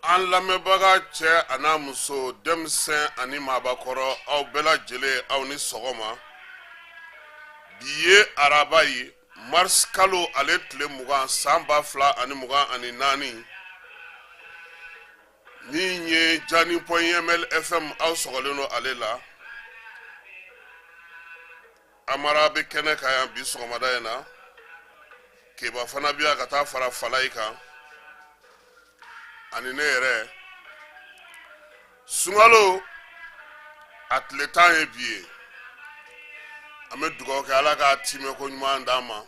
An lamɛnbaga cɛ an'a muso denmisɛn ani maabakɔrɔ aw bɛɛ lajɛlen aw ni sɔgɔma. Bi ye araba ye mars kalo ale tile 20 san 2024 min ye Jani Point FM aw sɔgɔlen don ale la. Amara bɛ kɛnɛ kan yan bi sɔgɔmada in na. Keba fana bɛ yan ka taa fara Falayi kan ani ne yɛrɛ. Sunkalo a tile 10 ye bi ye. An bɛ dugawu kɛ Ala ka timɛko ɲuman d'an ma.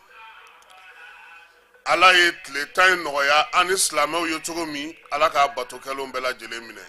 Ala ye tile 10 in nɔgɔya ani silamɛw ye cogo min Ala k'a bato kɛlenw bɛɛ lajɛlen minɛ.